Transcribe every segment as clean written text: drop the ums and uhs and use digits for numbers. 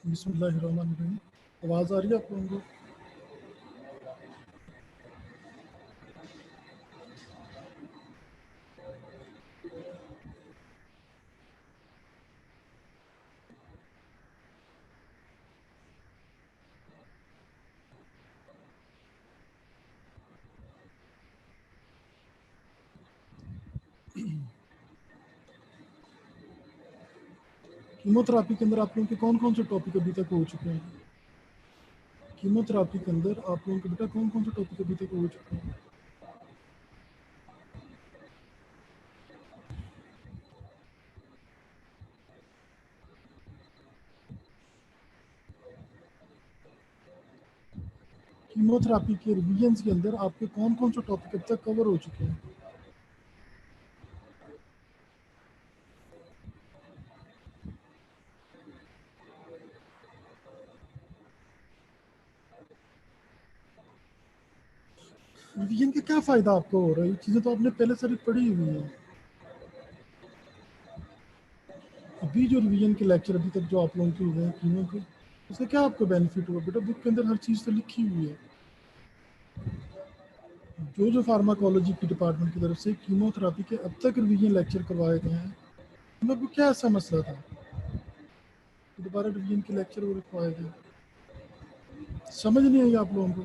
बिस्मिल्लाहिर्रहमानिर्रहीम। आवाज़ आ रही है आप लोगों को? कीमोथेरेपी के अंदर आप लोगों के कौन कौन से टॉपिक अभी तक हो चुके हैं? कीमोथेरेपी के अंदर आप लोगों के बेटा कौन कौन से टॉपिक अभी तक हो चुके हैं? कीमोथेरेपी के रिवीजन्स के अंदर आपके कौन कौन से टॉपिक अब तक कवर हो चुके हैं? रिवीजन का क्या फ़ायदा आपको हो रहा है? ये चीज़ें तो आपने पहले सारी पढ़ी हुई हैं। अभी जो रिवीजन के लेक्चर अभी तक जो आप लोगों के हुए हैं कीमो के, उससे क्या आपको बेनिफिट हुआ? बेटा बुक के अंदर हर चीज़ तो लिखी हुई है। जो फार्माकोलॉजी की डिपार्टमेंट की तरफ से कीमोथेरेपी के अब तक रिवीजन लेक्चर करवाए गए हैं, उनमें आपको क्या ऐसा मसला था कि दोबारा रिवीजन के लेक्चर वो रखवाए गए? समझ नहीं आई आप लोगों को?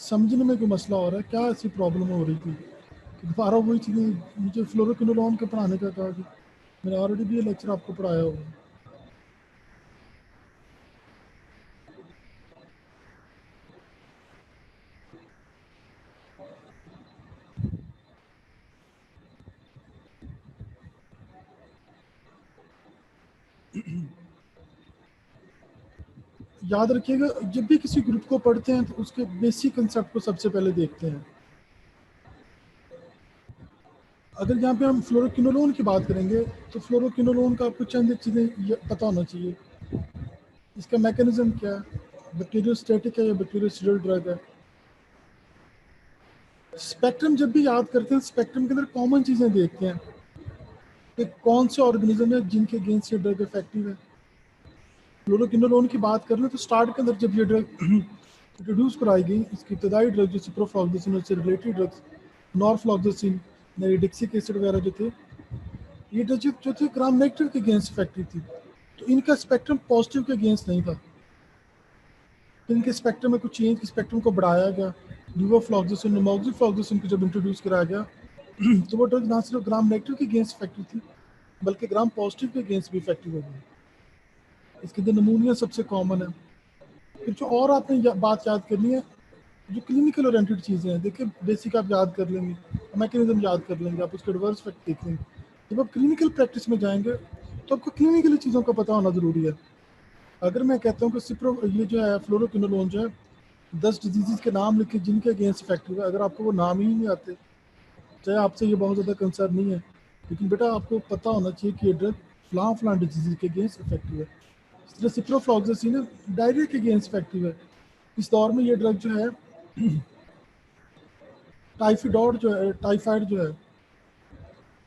समझने में कोई मसला हो रहा है? क्या ऐसी प्रॉब्लम हो रही थी कि दोबारा वही चीज़ें? मुझे फ्लोरोक्विनोलोन के पढ़ाने का कहा कि मैंने ऑलरेडी भी ये लेक्चर आपको पढ़ाया होगा। याद रखिएगा, जब भी किसी ग्रुप को पढ़ते हैं तो उसके बेसिक कंसेप्ट को सबसे पहले देखते हैं। अगर यहाँ पे हम फ्लोरोक्विनोलोन की बात करेंगे तो फ्लोरोक्विनोलोन का आपको चंद चीज़ें पता होना चाहिए। इसका मैकेनिज्म क्या है, बैक्टीरियोस्टैटिक है या बैक्टीरियोसिडल ड्रग है। स्पेक्ट्रम जब भी याद करते हैं, स्पेक्ट्रम के अंदर कॉमन चीज़ें देखते हैं कि कौन से ऑर्गेनिज्म है जिनके अगेंस्ट ये ड्रग इफेक्टिव है। फ्लोरोक्विनोलोन की बात कर लें तो स्टार्ट के अंदर जब ये ड्रग इंट्रोड्यूस कराई गई, इसकी इब्तदाई ड्रग जो सिप्रोफ्लॉक्सासिन और से रिलेटेड ड्रग्स, नॉरफ्लॉक्सासिन, नेरिडिक्सिक एसिड वगैरह जो थे, ये ड्रग जो थे ग्राम नेगेटिव के अगेंस्ट इफेक्टिव थी। तो इनका स्पेक्ट्रम पॉजिटिव के अगेंस्ट नहीं था। तो इनके स्पेक्ट्रम में कुछ चेंज, स्पेक्ट्रम को बढ़ाया गया। ल्यूवोफ्लॉक्सासिन, नमोक्सिफ्लॉक्सासिन को जब इंट्रोड्यूस कराया गया तो वो ड्रग ना सिर्फ ग्राम नेगेटिव के अगेंस्ट इफेक्टिव थी, बल्कि ग्राम पॉजिटिव के अगेंस्ट भी इफेक्टिव हो गई। इसके अंदर नमूनिया सबसे कॉमन है। फिर जो और आपने बात याद करनी है, जो क्लिनिकल ओरिएंटेड चीज़ें हैं, देखिए बेसिक आप याद कर लेंगे, मैकेनिज्म याद कर लेंगे, आप उसके रिवर्स इफेक्ट देख लेंगे। जब आप क्लिनिकल प्रैक्टिस में जाएंगे तो आपको क्लिनिकली चीज़ों का पता होना ज़रूरी है। अगर मैं कहता हूँ कि ये जो है फ्लोरोक्विनोलोन जो है 10 डिजीज़ के नाम लिखे जिनके अगेंस्ट इफेक्टिव है, अगर आपको वो नाम ही नहीं आते, चाहे आपसे ये बहुत ज़्यादा कंसर्न नहीं है, लेकिन बेटा आपको पता होना चाहिए कि ये ड्रग फलां फलां डिजीज़ के अगेंस्ट इफेक्टिव है। इस तरह सिप्रोफ्लॉक्सासिन डायरिया के अगेंस्ट इफेक्टिव है। इस दौर में ये ड्रग जो है टाइफाइड जो है,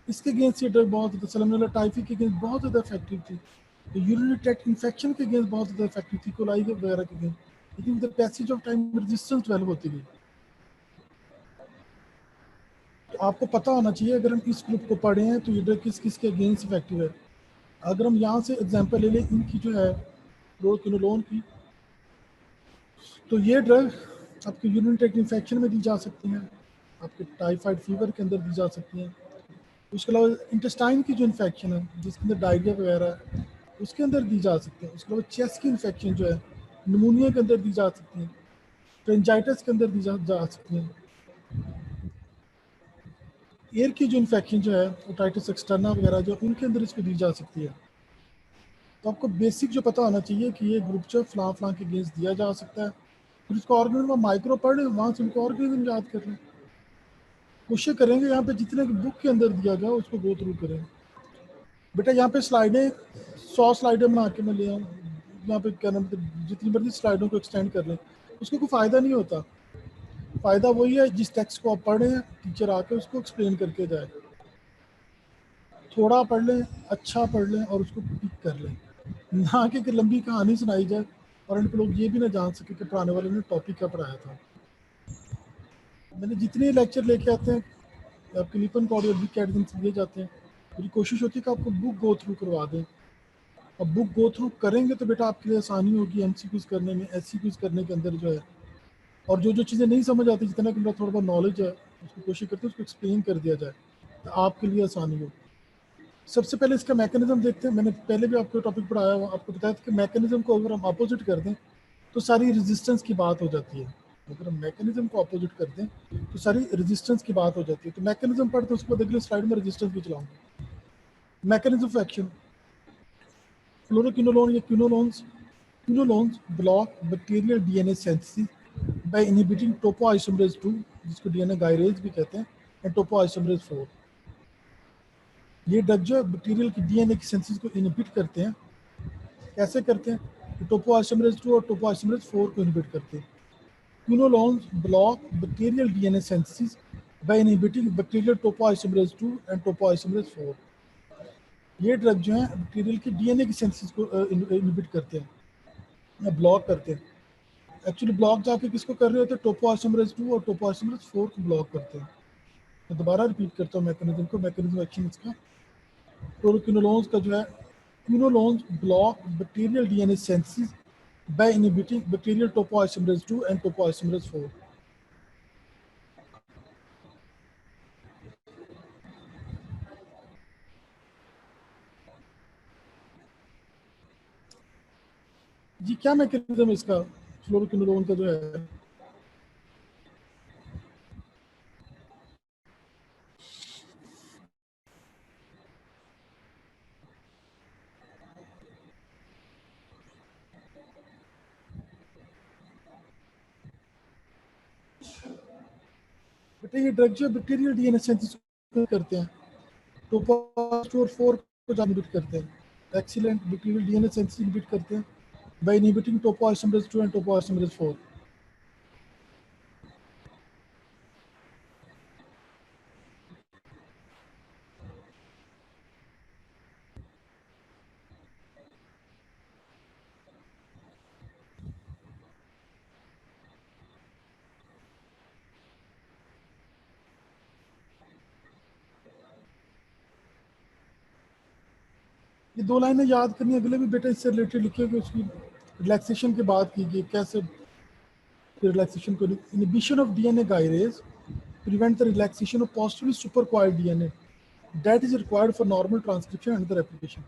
इसके अगेंस्ट ये ड्रग बहुत ज़्यादा, सल्मोनेला टाइफी के अगेंस्ट बहुत ज़्यादा इफेक्टिव थी। तो यूरिनरी ट्रैक्ट इन्फेक्शन के अगेंस्ट बहुत ज़्यादा इफेक्टिव थी, कोलाई के वगैरह के अगेंस्ट। लेकिन with the passage of time resistance develop होती गई। तो आपको पता होना चाहिए, अगर हम इस ग्रुप को पढ़े हैं तो ये ड्रग किस किस के अगेंस्ट इफेक्टिव है। अगर हम यहाँ से एग्जाम्पल ले लें इनकी जो है फ्लोरोक्विनोलोन की, तो ये ड्रग आपके यूरिनरी ट्रैक्ट इन्फेक्शन में दी जा सकती हैं, आपके टाइफाइड फीवर के अंदर दी जा सकती हैं। उसके अलावा इंटेस्टाइन की जो इन्फेक्शन है जिसके अंदर डायरिया वगैरह है, उसके अंदर दी जा सकती है। उसके अलावा चेस्ट की इन्फेक्शन जो है, निमोनिया के अंदर दी जा सकती है, टेंजाइटिस के अंदर दी जा सकती है। एयर की जो इन्फेक्शन जो है, ओटाइटिस एक्सटर्ना वगैरह जो, उनके अंदर इसको दी जा सकती है। तो आपको बेसिक जो पता होना चाहिए कि ये ग्रुप जो फलां फलां के अगेंस्ट दिया जा सकता है। फिर उसको ऑर्गेनिज्म माइक्रो पढ़ लें, वहाँ से उनको ऑर्गेनिज्म याद कर लें। कोशिश करेंगे यहाँ पे जितने बुक के अंदर दिया गया उसको गो थ्रू करें। बेटा यहाँ पे स्लाइडें 100 स्लाइडें बना के मैं ले आऊँ, यहाँ पे क्या नाम, जितनी मर्जी स्लाइडों को एक्सटेंड कर लें, उसको कोई फ़ायदा नहीं होता। फ़ायदा वही है जिस टेक्स्ट को आप पढ़ रहे हैं, टीचर आके उसको एक्सप्लेन करके जाए। थोड़ा पढ़ लें, अच्छा पढ़ लें और उसको पिक कर लें, ना कि लंबी कहानी सुनाई जाए और उन पे लोग ये भी ना जान सके कि पढ़ाने वाले ने टॉपिक क्या पढ़ाया था। मैंने जितने लेक्चर लेके आते हैं आपके लिपन कॉड और वीक एडमिन से दिए जाते हैं, मेरी कोशिश होती है कि आपको बुक गो थ्रू करवा दें। अब बुक गो थ्रू करेंगे तो बेटा आपके लिए आसानी होगी एमसीक्यूज करने में, एससीक्यूज करने के अंदर जो है, और जो चीज़ें नहीं समझ आती, जितना कि मेरा थोड़ा बहुत नॉलेज है उसकी कोशिश करते हैं उसको एक्सप्लेन कर दिया जाए तो आपके लिए आसानी हो। सबसे पहले इसका मैकेनिज्म देखते हैं। मैंने पहले भी आपको टॉपिक पढ़ाया हुआ, आपको बताया था कि मैकेनिज्म को अगर हम अपोजिट कर दें तो सारी रेजिस्टेंस की बात हो जाती है। अगर हम मैकेनिज्म को अपोजिट कर दें तो सारी रेजिस्टेंस की बात हो जाती है। तो मैकेनिज्म पढ़ते हैं, उसके बाद अगले स्लाइड में रेजिस्टेंस भी चलाऊंगा। मैकेनिज्म ऑफ एक्शन, फ्लोरोक्विनोलोन या quinolones block bacterial DNA synthesis by inhibiting topoisomerase 2, जिसको डीएनए गायरेज भी कहते हैं, एंड टोपोआइसोमरेज 4। ये ड्रग जो है बैक्टीरियल की डीएनए की सिंथेसिस को इनहिबिट करते हैं। कैसे करते हैं? टोपोआइसोमरेज 2 और टोपोआइसोमरेज 4 को इनहिबिट करते हैं। Quinolones block bacterial DNA synthesis by inhibiting bacterial topoisomerase 2 and topoisomerase 4। ये ड्रग जो है बैक्टीरियल की डीएनए की सिंथेसिस को इनहिबिट करते हैं या ब्लॉक करते हैं। एक्चुअली ब्लॉक जाके किसको कर रहे होते हैं? टोपोआइसोमरेज 2 और टोपोआइसोमरेज 4 को ब्लॉक करते हैं। मैं दोबारा रिपीट करता हूँ मैकेनिज्म को, मैकेनिज्म एक्शन इसका। फ्लोरोक्विनोलोन्स का जो है, quinolones block bacterial DNA synthesis by inhibiting bacterial topoisomerase 2 and topoisomerase 4। जी क्या मैकेनिज्म है इसका फ्लोरोक्विनोलोन का जो है? बेटा ये ड्रग जो बैक्टीरियल डीएनए सिंथेसिस करते हैं, टोपोआइसोमरेज 2 और 4 को इनहिबिट करते हैं। Excellent, bacterial DNA synthesis inhibit करते हैं bye inhibiting topoisomerase 2 and topoisomerase 4। ये दो लाइनें याद करनी, अगले भी बेटा इससे रिलेटेड लिखे कि उसकी रिलैक्सेशन की बात की गई, कैसे रिलैक्सेशन को। Inhibition of DNA gyrase prevent the relaxation of positively supercoiled DNA that is required for normal transcription and the replication।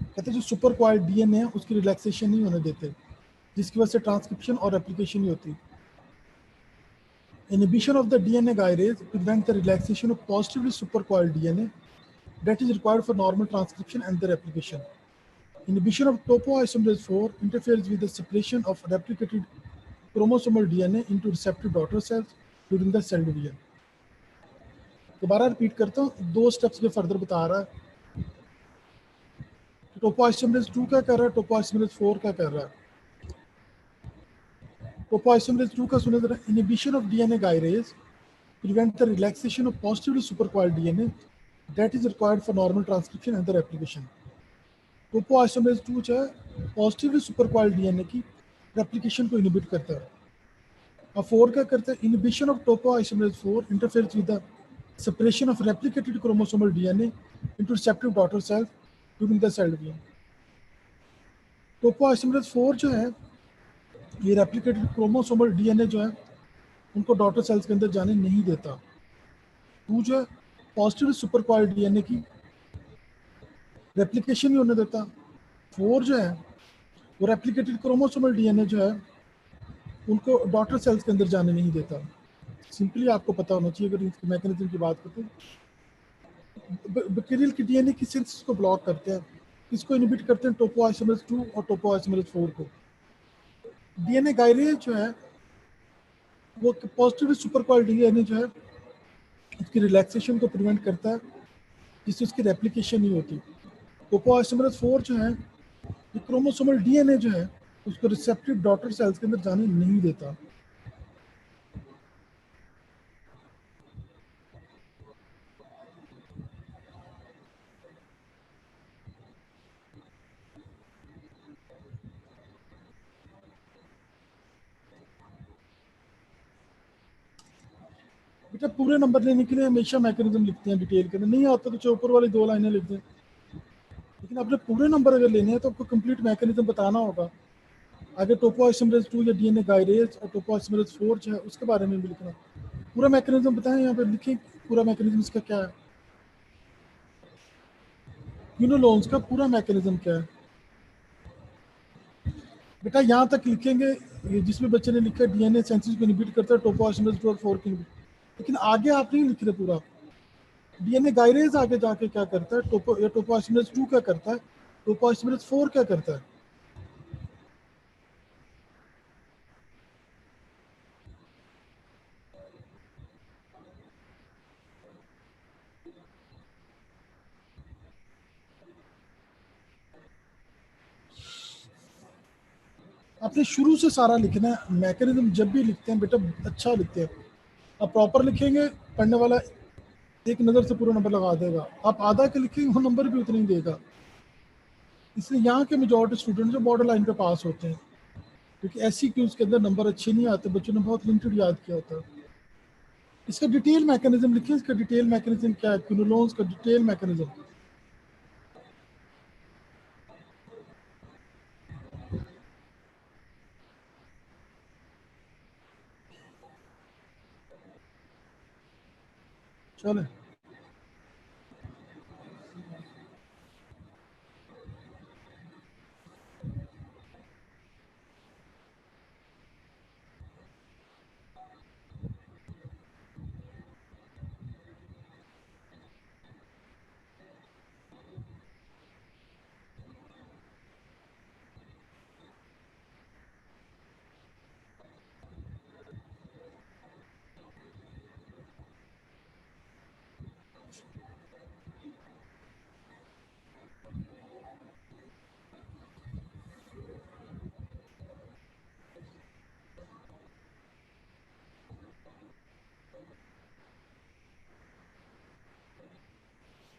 कहते हैं जो सुपर क्वाइल्ड डीएनए है उसकी रिलैक्सेशन नहीं होने देते, जिसकी वजह से ट्रांसक्रिप्शन और रेप्लिकेशन नहीं होती। Inhibition of the DNA gyrase prevent the relaxation of positively supercoiled DNA that is required for normal transcription and the replication। Inhibition of topoisomerase 4 interferes with the separation of replicated chromosomal DNA into receptive daughter cells during the cell division। दोबारा repeat करता हूँ, दो steps में further बता रहा है। Topoisomerase 2 क्या कर रहा है, टोपोआइसोमरेज 4 क्या कर रहा है? टोपोआइसोमरेज 2 का सुने जरा। Inhibition of DNA gyrase prevent the relaxation of positively supercoiled DNA that is required for normal transcription and the replication। Topoisomerase 2 जो है पॉजिटिवली सुपरक्वाइल्ड डीएनए की रेप्लिकेशन को इनहिबिट करता है। और 4 क्या करता है? Inhibition of topoisomerase 4 interferes with the separation of replicated chromosomal DNA into receptive daughter cells during the cell division। Topoisomerase 4 जो है ये रेप्लिकेटेड क्रोमोसोमल डीएनए जो है उनको डॉटर सेल्स के अंदर जाने नहीं देता। 2 जो है पॉजिटिव सुपरक्वाइल्ड डीएनए की रेप्लिकेशन नहीं होने देता। 4 जो है वो रेप्लिकेटेड क्रोमोसोमल डीएनए जो है उनको डॉटर सेल्स के अंदर जाने नहीं देता। सिंपली आपको पता होना चाहिए। अगर इसके मैकेनिज्म की बात करते हैं, बैक्टीरियल की डीएनए की सिंथेसिस को ब्लॉक करते हैं, किसको इनहिबिट करते हैं? टोपोआइसोमरेज 2 और टोपोआइसोमरेज 4 को। डीएनए गायरेज जो है वो पॉजिटिव सुपरक्वाइल्ड डीएनए जो है उसकी रिलैक्सेशन को प्रिवेंट करता है, जिससे उसकी रेप्लिकेशन नहीं होती। टोपोआइसोमरेज 4 जो है ये क्रोमोसोमल डीएनए जो है उसको रिसेप्टिव डॉटर सेल्स के अंदर जाने नहीं देता। बेटा पूरे नंबर लेने के लिए हमेशा मैकेनिज्म लिखते हैं डिटेल के अंदर, नहीं आता तो ऊपर वाली 2 लाइनें लिख दें। लेकिन आपने पूरे नंबर अगर लेने हैं तो आपको कंप्लीट मैकेनिज्म बताना होगा। आगे टोपोआइसोमरेज 2 या डीएनए गायरेज और टोपोआइसोमरेज 4 जो है उसके बारे में भी लिखना। पूरा मैकेनिज्म बताएं, यहाँ पे लिखें पूरा मैकेनिज्म इसका क्या है, यूनोलोन्स का पूरा मैकेनिज्म क्या है। बेटा यहाँ तक लिखेंगे, ये जिसमें बच्चे ने लिखा डीएनए सेंसिस को इनहिबिट करता है, टोपोआइसोमरेज 2 और 4 को inhibit। लेकिन आगे आप नहीं लिख रहे पूरा, डीएनए गायरेज आगे जाके क्या करता है, टोपोआइसोमरेज 2 क्या करता है, टोपोआइसोमरेज 4 क्या करता है। आपने शुरू से सारा लिखना है मैकेनिज्म। जब भी लिखते हैं बेटा अच्छा लिखते हैं, आप प्रॉपर लिखेंगे, पढ़ने वाला एक नज़र से पूरा नंबर लगा देगा। आप आधा के लिखेंगे वो नंबर भी उतना ही देगा। इसलिए यहाँ के मेजॉरिटी स्टूडेंट जो बॉर्डर लाइन पे पास होते हैं, क्योंकि ऐसी क्यूज के अंदर नंबर अच्छे नहीं आते, बच्चों ने बहुत लिमिटेड याद किया होता है। इसका डिटेल मैकेनिज्म लिखिए, इसका डिटेल मैकेनिज्म क्या है, क्विनोलोन्स का डिटेल मैकेनिज्म। चले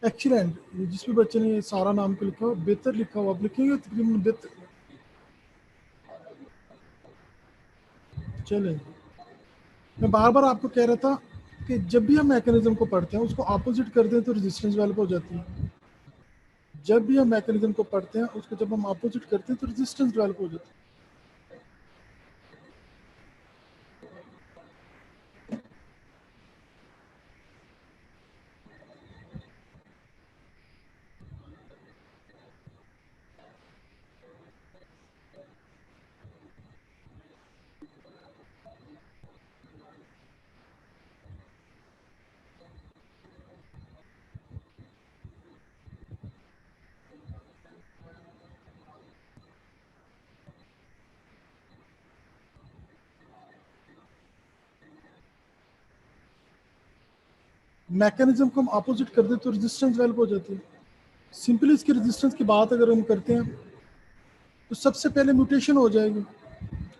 एक्सीलेंट। जिस भी बच्चे ने सारा नाम को लिखा हो, बेहतर लिखा हो, आप लिखेंगे तकरीबन बेहतर। चले, मैं बार बार आपको कह रहा था कि जब भी हम मैकेनिज्म को पढ़ते हैं उसको अपोजिट कर दें तो रेजिस्टेंस डेवलप हो जाती है। जब भी हम मैकेनिज्म को पढ़ते हैं उसको जब हम अपोजिट करते हैं तो रेजिस्टेंस डेवलप हो जाती है। मैकेनिज्म को हम अपोजिट कर दें तो रेजिस्टेंस डेवलप हो जाती है। सिंपली इसकी रेजिस्टेंस की बात अगर हम करते हैं तो सबसे पहले म्यूटेशन हो जाएगी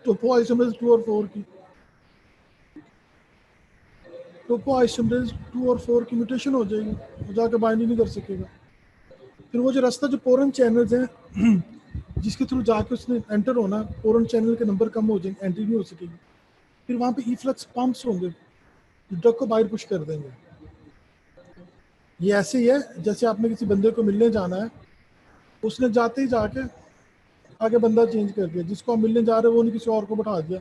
टोपोआइसोमरेज 2 और 4 की। टोपोआइसोमरेज 2 और 4 की म्यूटेशन हो जाएगी, वो जाके बाइंडिंग नहीं कर सकेगा। फिर वो जो रास्ता जो पोरन चैनल्स हैं जिसके थ्रू जाके उसने एंटर होना, पोरन चैनल के नंबर कम हो जाएंगे, एंट्री नहीं हो सकेगी। फिर वहाँ पे इफ्लक्स पंप्स होंगे जो ड्रग को बाहर पुश कर देंगे। ये ऐसे ही है जैसे आपने किसी बंदे को मिलने जाना है, उसने जाते ही जाके आगे बंदा चेंज कर दिया, जिसको आप मिलने जा रहे हो वो नहीं किसी और को बैठा दिया,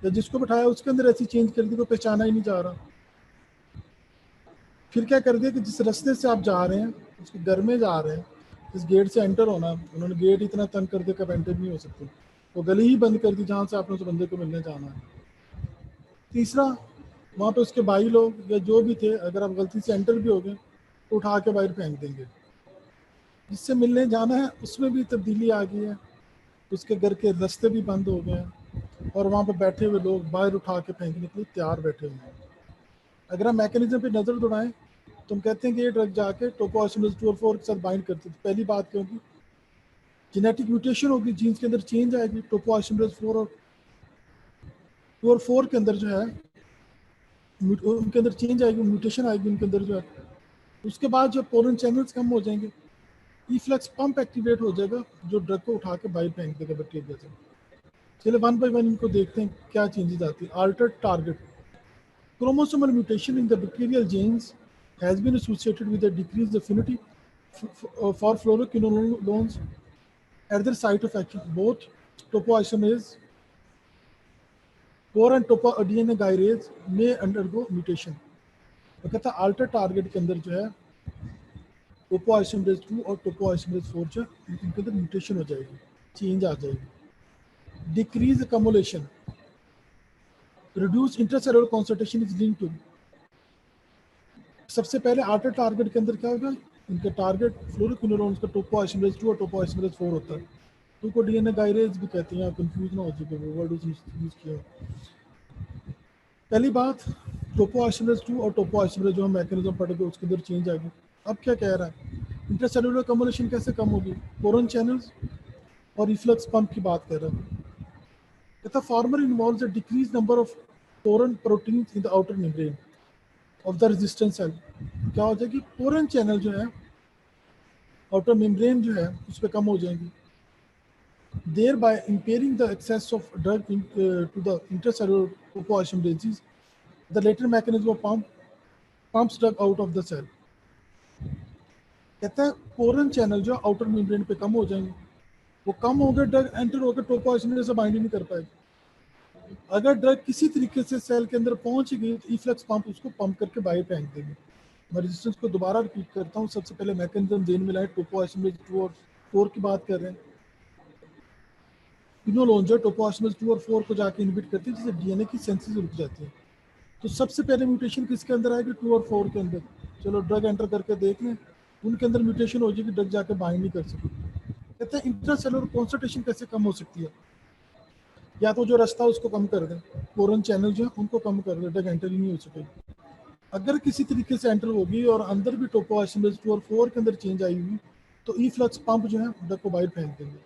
या जिसको बैठाया उसके अंदर ऐसी चेंज कर दी को पहचाना ही नहीं जा रहा। फिर क्या कर दिया कि जिस रास्ते से आप जा रहे हैं उसके घर में जा रहे हैं, जिस गेट से एंटर होना, उन्होंने गेट इतना तंग कर दिया कि एंटर नहीं हो सकते, वो गली ही बंद कर दी जहाँ से आपने उस बंदे को मिलने जाना है। तीसरा, वहाँ पे उसके भाई लोग या जो भी थे, अगर आप गलती से एंटर भी हो गए तो उठा के बाहर फेंक देंगे। जिससे मिलने जाना है उसमें भी तब्दीली आ गई है, उसके घर के रास्ते भी बंद हो गए हैं और वहाँ पे बैठे हुए लोग बाहर उठा के फेंकने के लिए तैयार बैठे हुए हैं। अगर हम मैकेनिज्म पे नज़र दौड़ाएं तो हम कहते हैं कि ये ड्रग जाके टोपोआइसोमरेज 2 और 4 के साथ बाइंड करती है। तो पहली बात क्या होगी, जेनेटिक म्यूटेशन होगी, जीन्स के अंदर चेंज आएगी, टोपोआइसोमरेज 4 और 2 और 4 के अंदर जो है उनके अंदर चेंज आएगी, म्यूटेशन आएगी उनके अंदर जो है। उसके बाद जो पोरन चैनल्स कम हो जाएंगे, इफ्लक्स पंप एक्टिवेट हो जाएगा जो ड्रग को उठा के बाहर फेंक देगा बैक्टीरिया से। चलिए वन बाय वन इनको देखते हैं क्या चेंजेस आती है। Altered target, Chromosomal mutation in the bacterial genes has been associated with a decreased affinity for fluoroquinolones at their site of action. Both topoisomerase 4 and topoDNA gyrase may undergo mutation. तो कहता है alter target के अंदर जो है topoisomerase 2 और topoisomerase 4 जो इनके अंदर म्यूटेशन हो जाएगी, चेंज आ जाएगी. Decrease accumulation, reduce intracellular concentration is linked to. सबसे पहले अल्टर टारगेट के अंदर क्या होगा, इनका टारगेट फ्लोरोक्विनोलोन्स का टोपोआइसोमरेज 2 और टोपोआइसोमरेज 4 होता है. तो को डीएनए गायरेज भी कहते हैं, कंफ्यूज ना हो जाए वो वर्ड यूज किया. पहली बात, टोपोआइसोमरेज 2 और टोपोआइसोमरेज जो हम मैकेनिज्म पढ़ेंगे उसके अंदर चेंज आएगी. अब क्या कह रहा है, इंट्रासेलुलर कम्युलेशन कैसे कम होगी, पोरन चैनल्स और रिफ्लक्स पंप की बात कर रहा है. कहता former involves a decrease number of porin proteins in the outer membrane of the resistance cell. क्या हो जाएगी, पोरन चैनल जो है आउटर मेम्ब्रेन जो है उस पर कम हो जाएंगी, thereby impairing the access of drug to the intracellular topoisomerases. The later mechanism of pumps drug out of the cell. कहता है पोरन चैनल जो आउटर मेम्ब्रेन पे कम हो जाएंगे, वो कम हो गए, ड्रग एंटर होकर टोपोइसोमरेज से बाइंड नहीं कर पाएगी. अगर ड्रग किसी तरीके से सेल के अंदर पहुंच गई तो इफ्लक्स पंप उसको पंप करके बाहर फेंक देंगे. मैं रेजिस्टेंस को दोबारा रिपीट करता हूँ. सबसे पहले मैकेनिज्म जेन में लाए, टोपोइसोमरेज 2 और 4 की बात कर रहे हैं. क्विनोलोन जो टोपोइसोमरेज 2 और 4 को जाके इनहिबिट करती है, जिससे डीएनए की सेंसेस रुक जाती है. तो सबसे पहले म्यूटेशन किसके अंदर आएगी, 2 और 4 के अंदर. चलो ड्रग एंटर करके देख लें, उनके अंदर म्यूटेशन हो जाएगी, ड्रग जाके बाइंड नहीं कर सकती. कहते हैं इंट्रासेलुलर कॉन्सेंट्रेशन कैसे कम हो सकती है, या तो जो रास्ता उसको कम कर दें, पोरन चैनल जो है उनको कम कर दें, ड्रग एंटर ही नहीं हो सकेगी. अगर किसी तरीके से एंटर होगी और अंदर भी टोपोइसोमरेज 2 और 4 के अंदर चेंज आई हुई तो इफ्लक्स पंप जो है ड्रग को बाहर फेंक देंगे.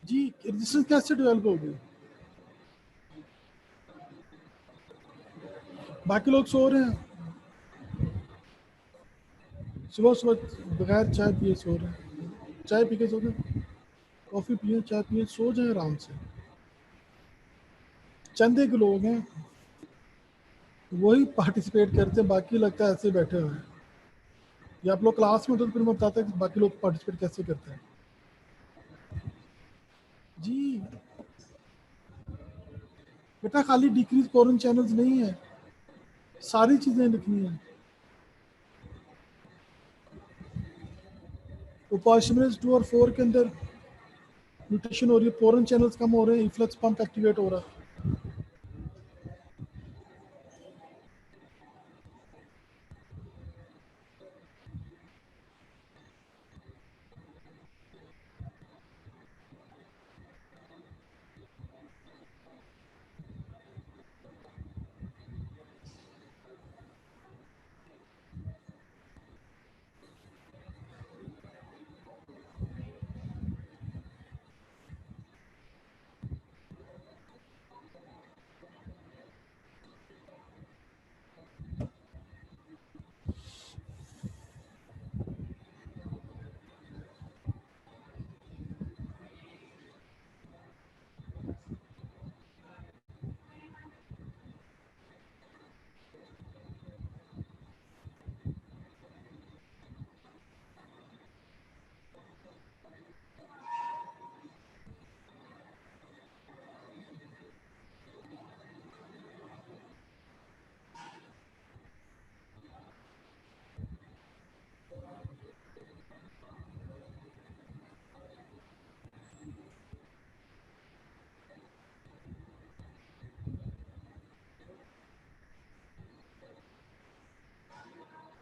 जी रेजिस्टेंस कैसे डेवलप होगी, बाकी लोग सो रहे हैं, सुबह सुबह बगैर चाय पिए सो रहे हैं. चाय पी के सो गए, कॉफ़ी पिए, चाय पिए, सो जाए आराम से. चंदे के लोग हैं वही पार्टिसिपेट करते हैं, बाकी लगता है ऐसे बैठे हुए हैं. या आप लोग क्लास में तो फिर मैं बताता है कि बाकी लोग पार्टिसिपेट कैसे करते हैं. जी बेटा खाली डिक्रीज पोरन चैनल्स नहीं है, सारी चीज़ें लिखनी है. टोपोइसोमरेज 2 और 4 के अंदर म्यूटेशन हो रही है, पोरन चैनल्स कम हो रहे हैं, इफ्लक्स पंप एक्टिवेट हो रहा है.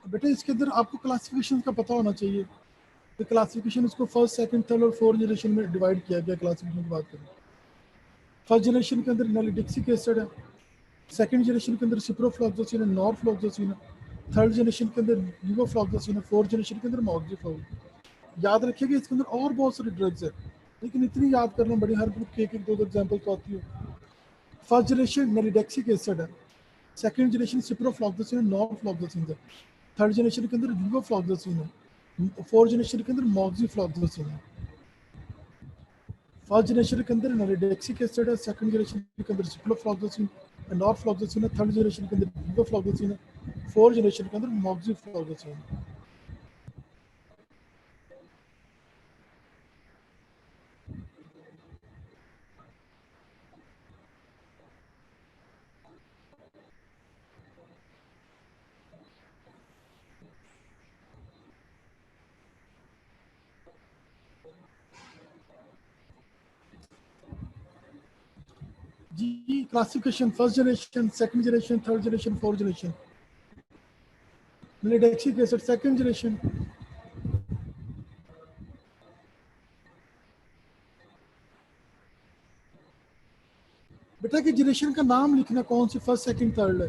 बेटा इसके अंदर आपको क्लासिफिकेशन का पता होना चाहिए. तो क्लासिफिकेशन इसको फर्स्ट, सेकंड, थर्ड और फोर्थ जनरेशन में डिवाइड किया गया. क्लासिफिकेशन की बात करें, फर्स्ट जनरेशन के अंदर नालिडिक्सिक एसिड है, सेकंड जनरेशन के अंदर सिप्रोफ्लॉक्सासिन है, नॉरफ्लॉक्सासिन है, थर्ड जनरेशन के अंदर लीवोफ्लॉक्सासिन है, फोर्थ जनरेशन के अंदर मॉक्सिफ्लोक्सासिन. याद रखिएगा इसके अंदर और बहुत सारे ड्रग्स है. लेकिन इतनी याद करना बड़ी, हर ग्रुप के एक एक दो दो एग्जाम्पल तो आती है। फर्स्ट जनरेशन नेलिडेक्सिक एसिड है, सेकंड जनरेशन सिप्रोफ्लॉक्सासिन नॉरफ्लॉक्सासिन है, थर्ड जनरेशन के अंदर लीवोफ्लॉक्सासिन है, फोर्थ जनरेशन के अंदर मॉक्सीफ्लॉक्सासिन है। फर्स्ट जनरेशन के अंदर नेलिडेक्सिक एसिड है, सेकंड जनरेशन के अंदर सिप्रोफ्लॉक्सासिन नॉरफ्लॉक्सासिन है, थर्ड जनरेशन के अंदर लीवोफ्लॉक्सासिन है, फोर्थ जनरेशन के अंदर मॉक्सीफ्लॉक्सासिन है। जी classification, first generation, second generation, third generation, fourth generation. Nalidixic acid second generation. बेटा कि जनरेशन का नाम लिखना, कौन सी फर्स्ट सेकंड थर्ड है।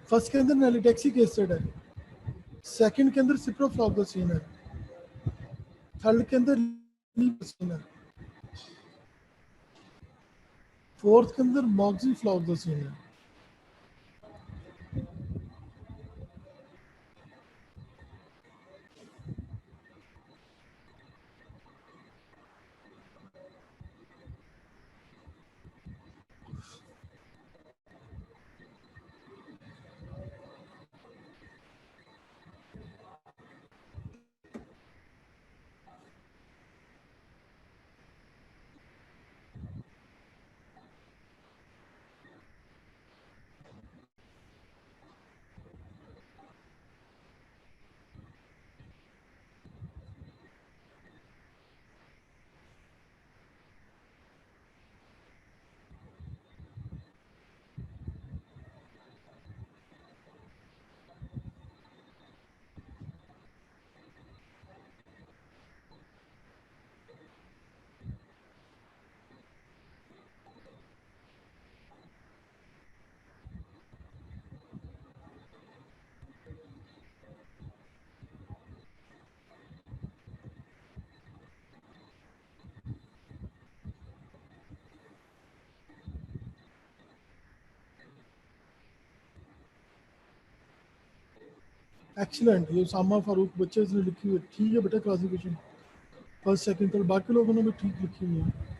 फर्स्ट के अंदर नेलिडेक्सिक एसिड है, सेकंड के अंदर सिप्रोफ्लॉक्सासिन है, थर्ड के अंदर लीवोफ्लॉक्सासिन है, फोर्थ के अंदर मॉक्सीफ्लॉक्सासिन है। एक्सीलेंट, ये उसामा फारूक बच्चे इसने लिखी हुई है। ठीक है बेटा, क्लासिफिकेशन फर्स्ट सेकंड थर्ड, बाकी लोगों ने भी ठीक लिखी हुई है।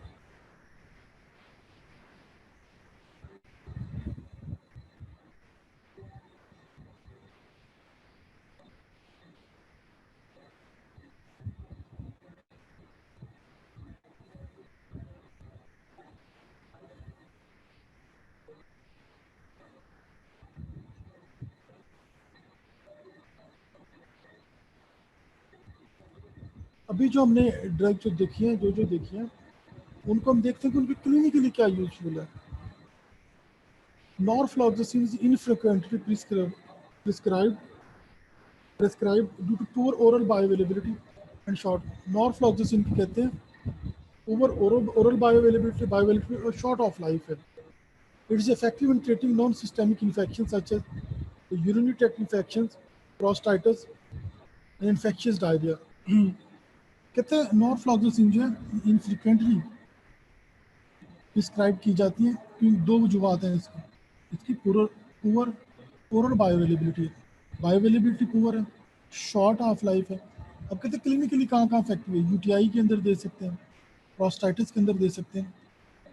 अभी जो हमने ड्रग जो देखी है, जो देखी है, उनको हम देखते हैं कि उनकी क्लिनिकली क्या यूजफुल है। Norfloxacin is infrequently prescribed prescribed due to poor oral bioavailability and short. Norfloxacin की कहते हैं पुअर ओरल बायोअवेलेबिलिटी और शॉर्ट ऑफ लाइफ है। It is effective in treating non systemic infection such as urinary tract infections, prostatitis and infectious diarrhoea. कहते हैं norfloxacin जो है इनफ्रिक्वेंटली prescribe की जाती है क्योंकि दो वजूहत हैं इसकी। इसकी पुअर ओरल बायोअवेलेबिलिटी पुअर है, शॉर्ट ऑफ लाइफ है। अब कहते हैं क्लिनिकली कहाँ कहाँ इफेक्टिव है, यूटीआई के अंदर दे सकते हैं, प्रोस्टाइटिस के अंदर दे सकते हैं,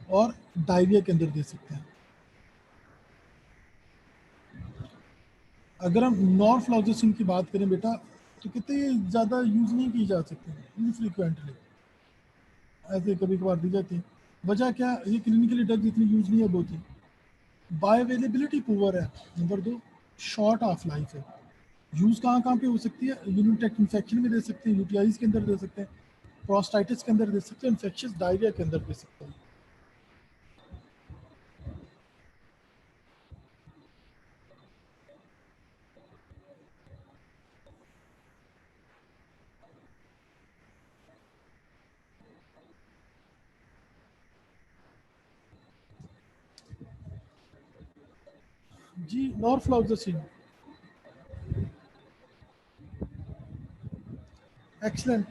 और डायरिया के अंदर दे सकते हैं। अगर हम नॉरफ्लॉक्सासिन की बात करें बेटा, तो कहते हैं ज़्यादा यूज़ नहीं की जा सकती, इनफ्रीक्वेंटली ऐसे कभी कभार दी जाती है। वजह क्या, ये क्लिनिकली ड्रग इतनी यूज़ नहीं है होती। बायोअवेलेबिलिटी पुअर है, नंबर दो शॉर्ट ऑफ लाइफ है। यूज़ कहाँ कहाँ पे हो सकती है, यूरिन ट्रैक्ट इन्फेक्शन में दे सकते हैं, यूटीआईज के अंदर दे सकते हैं, प्रोस्टाइटिस के अंदर दे सकते हैं, इन्फेक्शियस डायरिया के अंदर दे सकते हैं। जी norfloxacin excellent,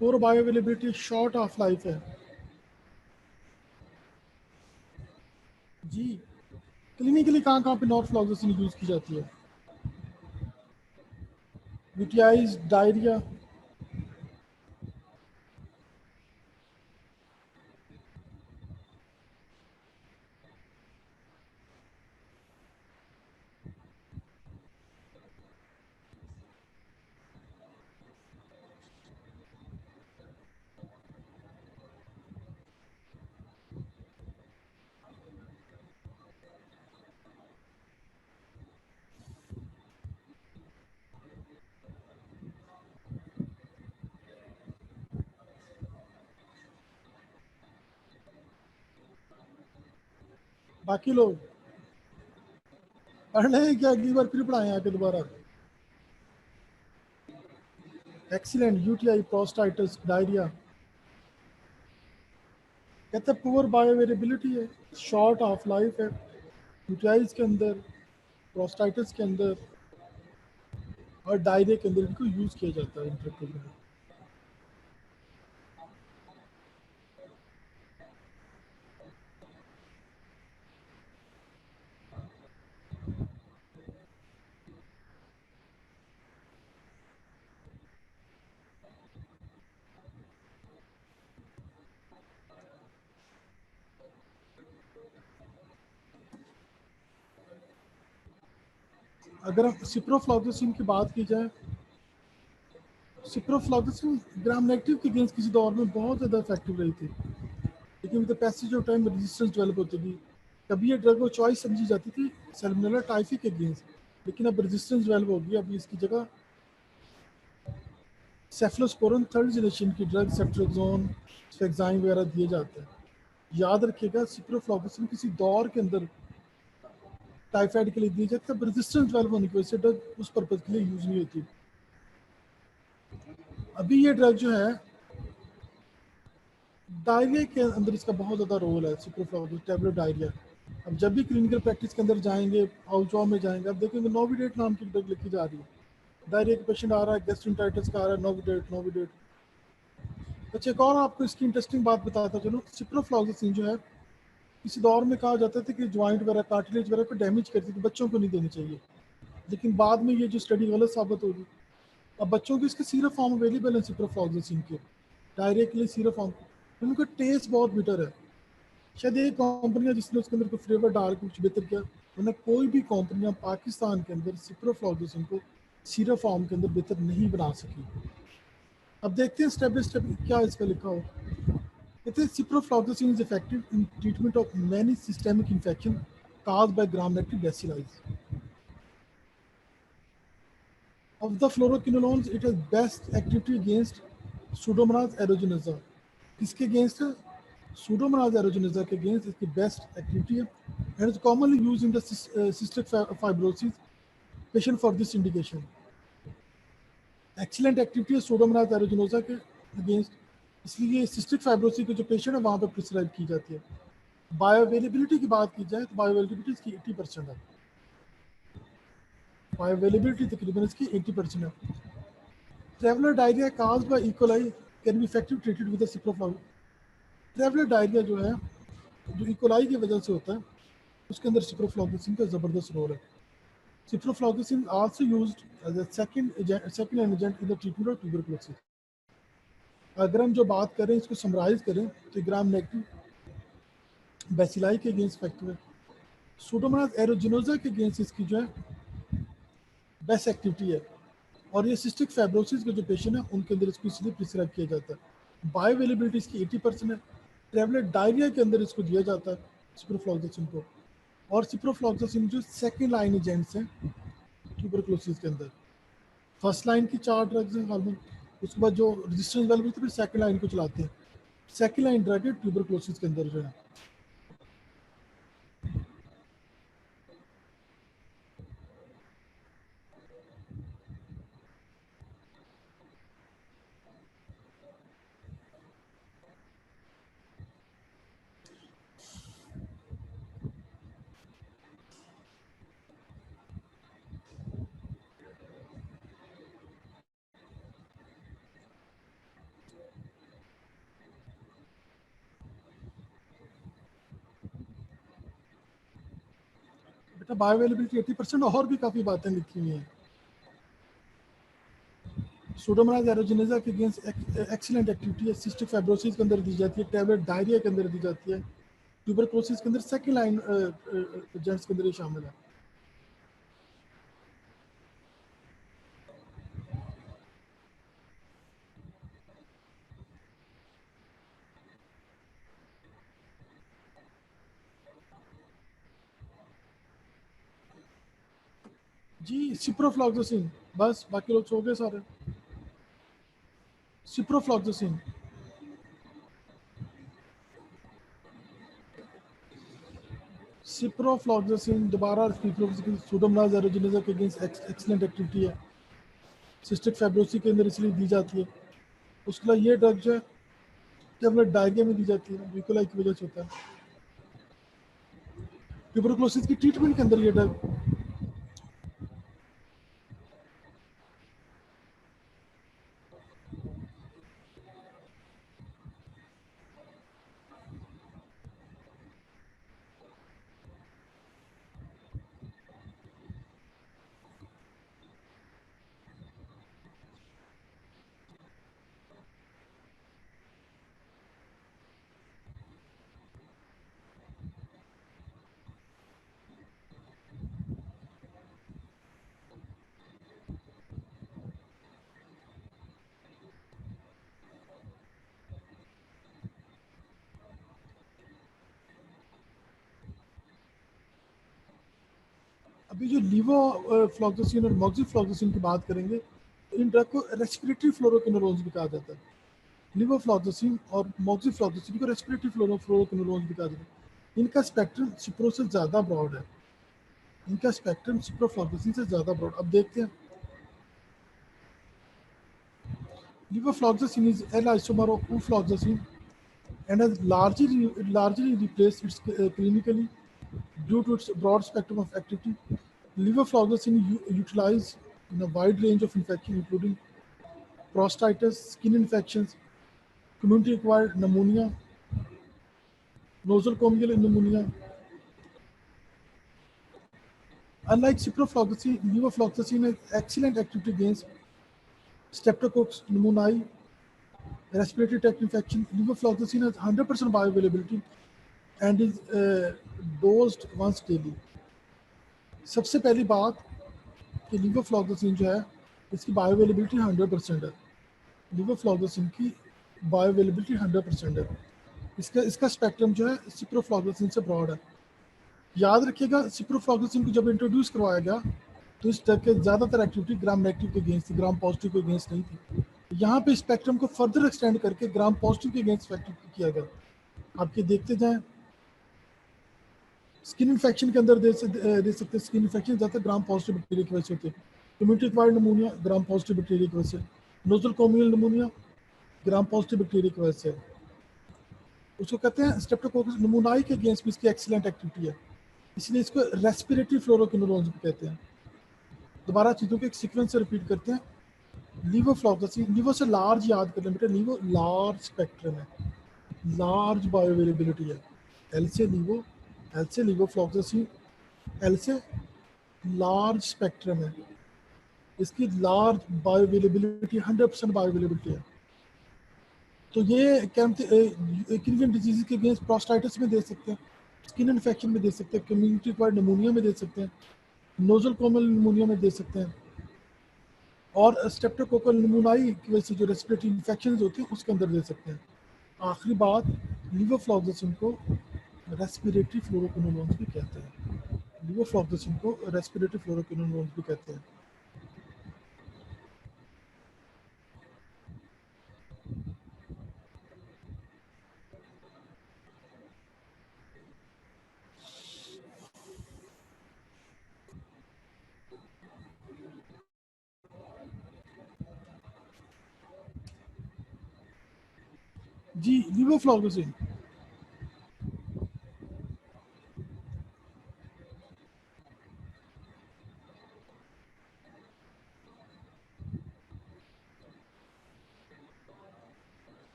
poor bioavailability, short half life है। जी, क्लिनिकली कहाँ कहाँ पे नॉर्फ्लॉक्सासिन यूज़ की जाती है? यूटीआईज, डायरिया, बाकी लोग पढ़ रहे हैं क्या? अगली बार फिर पढ़ाएं आके दोबारा। Excellent, UTI, प्रोस्टाइटिस, diarrhoea. कहते हैं पुअर बायोअवेलेबिलिटी है, शॉर्ट ऑफ लाइफ है यूटीआईज के अंदर, प्रोस्टाइटिस के अंदर और डायरिया के अंदर इनको यूज़ किया जाता है इंटरप्रेट में। अगर हम सिप्रोफ्लॉक्सासिन की बात की जाए, सिप्रोफ्लॉक्सासिन ग्राम नेगेटिव के अगेंस्ट किसी दौर में बहुत ज़्यादा इफेक्टिव रही थी, लेकिन with the passage of time resistance develop होती गई। कभी ये ड्रग वो चॉइस समझी जाती थी सैल्मोनेला टाइफी के अगेंस्ट, लेकिन अब रेजिस्टेंस डेवलप हो गई। अभी इसकी जगह सेफ्लोस्पोरिन थर्ड जनरेशन की ड्रग सेफ्ट्रोक्सोन, स्पेक्साइन वगैरह दिए जाते हैं। याद रखिएगा सिप्रोफ्लॉक्सासिन किसी दौर के अंदर टाइफाइड के लिए दी जाती है, तब रेजिस्टेंस डेवलप होने की वजह से ड्रग उस पर्पज के लिए यूज नहीं होती। अभी ये ड्रग जो है डायरिया के अंदर इसका बहुत ज़्यादा रोल है, सिप्रोफ्लॉक्सासिन टैबलेट डायरिया। अब जब भी क्लिनिकल प्रैक्टिस के अंदर जाएंगे, आउटजॉब में जाएंगे, अब देखेंगे नोविडेट नाम की ड्रग लिखी जा रही है। डायरिया का पेशेंट आ रहा है, गैस्ट्रोइंटाइटिस का आ रहा है, नोविडेट नोविडेट। अच्छा, एक और आपको इसकी इंटरेस्टिंग बात बताता चलो, सिप्रोफ्लॉक्सासिन जो है किसी दौर में कहा जाता था कि ज्वाइंट वगैरह कार्टिलेज वगैरह को डैमेज करती थी, बच्चों को नहीं देनी चाहिए, लेकिन बाद में ये जो स्टडी गलत साबित होगी। अब बच्चों के इसके सीरप फॉर्म अवेलेबल है सिप्रोफ्लॉक्सासिन के, डायरिया के लिए सीरप फॉर्म, उनका टेस्ट बहुत बिटर है। शायद एक कंपनी है जिसने उसके अंदर कोई फ्लेवर डाल के कुछ बेहतर किया, वरना कोई भी कंपनियां पाकिस्तान के अंदर सिप्रोफ्लॉक्सासिन को सीरप फॉर्म के अंदर बेहतर नहीं बना सकी। अब देखते हैं स्टेप बाय स्टेप क्या इस पर लिखा हो। कहते हैं ciprofloxacin is effective in treatment of many systemic infection caused by gram-negative bacilli. Of the fluoroquinolones, it has best activity against Pseudomonas aeruginosa. किसके अगेंस्ट है? Pseudomonas aeruginosa के अगेंस्ट इसकी बेस्ट एक्टिविटी है, and is commonly used in the cystic fibrosis patient for this indication. Excellent activity है Pseudomonas aeruginosa के against, इसलिए cystic fibrosis के जो पेशेंट है वहाँ पर प्रिस्क्राइब की जाती है। बायोअवेलेबिलिटी की बात की जाए तो बायोअवेलेबिलिटी इसकी 80% है, बायोअवेलेबिलिटी तकरीबन इसकी 80% है। Traveller diarrhoea cause by E coli can be effective treated with ciprofloxacin. Traveller diarrhoea जो है, जो इकोलाई की वजह से होता है, उसके अंदर सिप्रोफ्लॉक्सासिन का ज़बरदस्त रोल है। Ciprofloxacin also used as a second agent in the treatment of tuberculosis. अगर हम जो बात करें इसको समराइज करें तो ग्राम नेगेटिव बैसिलाई के अगेंस्ट इफेक्टिव है, सूडोमोनास एरोजिनोजा के अगेंस्ट इसकी जो है बेस्ट एक्टिविटी है, और ये सिस्टिक फाइब्रोसिस के जो पेशेंट है उनके अंदर इसको इसलिए प्रिस्क्राइब किया जाता है। बायोअवेलेबिलिटी इसकी 80% है। ट्रेवलेट डायरिया के अंदर इसको दिया जाता है सिप्रोफ्लॉक्सासिन को, और सिप्रोफ्लॉक्सासिन जो सेकेंड लाइन एजेंट्स हैं ट्यूबरकुलोसिस के अंदर। फर्स्ट लाइन की 4 ड्रग्स हैं हार्मोन, उसके बाद जो रेजिस्टेंस वाले फिर सेकेंड लाइन को चलाते हैं। सेकेंड लाइन ड्रग है ट्यूबरकुलोसिस के अंदर जो है। बेटा बायोअवेलेबिलिटी 80% और भी काफ़ी बातें लिखी हुई हैं। सूडोमोनास एरोजेनेजा के अगेंस्ट एक्सीलेंट एक्टिविटी है, सिस्टिक फाइब्रोसिस के अंदर दी जाती है, टैबलेट डायरिया के अंदर दी जाती है, ट्यूबरक्लोसिस के अंदर सेकेंड लाइन एजेंट्स के अंदर ये शामिल है। जी सिप्रोफ्लॉक्सासिन, बस बाकी लोग सो गए सारे। सिप्रोफ्लॉक्सासिन, सिप्रोफ्लॉक्सासिन दोबारा सूडोमोनास एरोजेनेजा के अगेंस्ट एक्सीलेंट एक्टिविटी है, सिस्टिक फाइब्रोसिस के अंदर इसलिए दी जाती है। उसके बाद ये ड्रग जो है टैबलेट डायरिया में दी जाती है, विकोलाई की वजह से होता है। ट्यूबरक्लोसिस की ट्रीटमेंट के अंदर ये ड्रग, अभी जो लीवो फ्लॉक्सासिन और मॉक्सिफ्लॉक्सासिन की बात करेंगे, तो इन ड्रग को रेस्पिरेटरी फ्लोरोकिनोलोन्स भी कहा जाता है। लीवोफ्लॉक्सासिन और मॉक्सिफ्लॉक्सासिन को रेस्पिरेटरी फ्लोरोकिनोलोन्स भी कहा जाता है। इनका स्पेक्ट्रम सिप्रो से ज़्यादा ब्रॉड है, इनका स्पेक्ट्रम सिप्रोफ्लॉक्सासिन से ज़्यादा ब्रॉड। अब देखते हैं, levofloxacin is L isomer of ofloxacin and has largely replaced its clinically due to its broad spectrum of activity. Levofloxacin utilized in a wide range of infections, including prostatitis, skin infections, community-acquired pneumonia, nosocomial pneumonia. Unlike ciprofloxacin, levofloxacin has excellent activity against Streptococcus pneumoniae, respiratory tract infection. Levofloxacin has 100% bioavailability and is dosed once daily. सबसे पहली बात कि levofloxacin जो है इसकी bioavailability 100% है। Levofloxacin की bioavailability 100% है। इसका स्पेक्ट्रम जो है सिप्रोफ्लॉक्सासिन से ब्रॉड है। याद रखिएगा, सिप्रोफ्लॉक्सासिन को जब इंट्रोड्यूस करवाया गया तो इस ड्रग के ज़्यादातर एक्टिविटी ग्राम नेगेटिव के अगेंस्ट थी, ग्राम पॉजिटिव के अगेंस्ट नहीं थी। यहाँ पे स्पेक्ट्रम को फर्दर एक्सटेंड करके ग्राम पॉजिटिव के अगेंस्ट इफेक्टिव किया गया। आपके देखते जाएं, स्किन इन्फेक्शन के अंदर दे सकते हैं। स्किन इन्फेक्शन ज़्यादातर ग्राम पॉजिटिव बैक्टीरिया की वजह से होते हैं। Community acquired नमूनिया gram positive bacteria की वजह से, nozzle communal नमूनिया gram positive bacteria की वजह से। उसको कहते हैं स्ट्रेप्टोकोकस नमूनाई के अगेंस्ट भी इसकी एक्सीलेंट एक्टिविटी है, इसलिए इसको रेस्पिरेटरी फ्लोरोकिनोलोन्स भी कहते हैं। दोबारा चीज़ों के एक सीक्वेंस से रिपीट करते हैं। लीवोफ्लॉक्सासिन, लीवो से लार्ज याद कर लें बेटा, लीवो लार्ज स्पेक्ट्रम है, लार्ज बायोअवेलेबिलिटी है। एल से लीवो, एल से लीवोफ्लॉक्सासिन, एल से लार्ज स्पेक्ट्रम है, इसकी लार्ज बायोअवेलेबिलिटी 100% बायोअवेलेबिलिटी है। तो ये किन किन डिजीज के अगेंस्ट प्रोस्टाइटिस में दे सकते हैं, स्किन इन्फेक्शन में दे सकते हैं, कम्युनिटी एक्वायर्ड निमोनिया में दे सकते हैं, नोजल कोमल निमोनिया में दे सकते हैं, और स्ट्रेप्टोकोकल निमोनाई की वजह से जो रेस्पिरेटरी इन्फेक्शन होती हैं उसके अंदर दे सकते हैं। आखिरी बात, लीवोफ्लॉक्सासिन को रेस्पिरेटरी फ्लोरोकिनोलोन्स भी कहते हैं। लीवोफ्लॉक्सासिन को रेस्पिरेटरी फ्लोरोकिनोलोन्स भी कहते हैं। जी लीवोफ्लॉक्सासिन,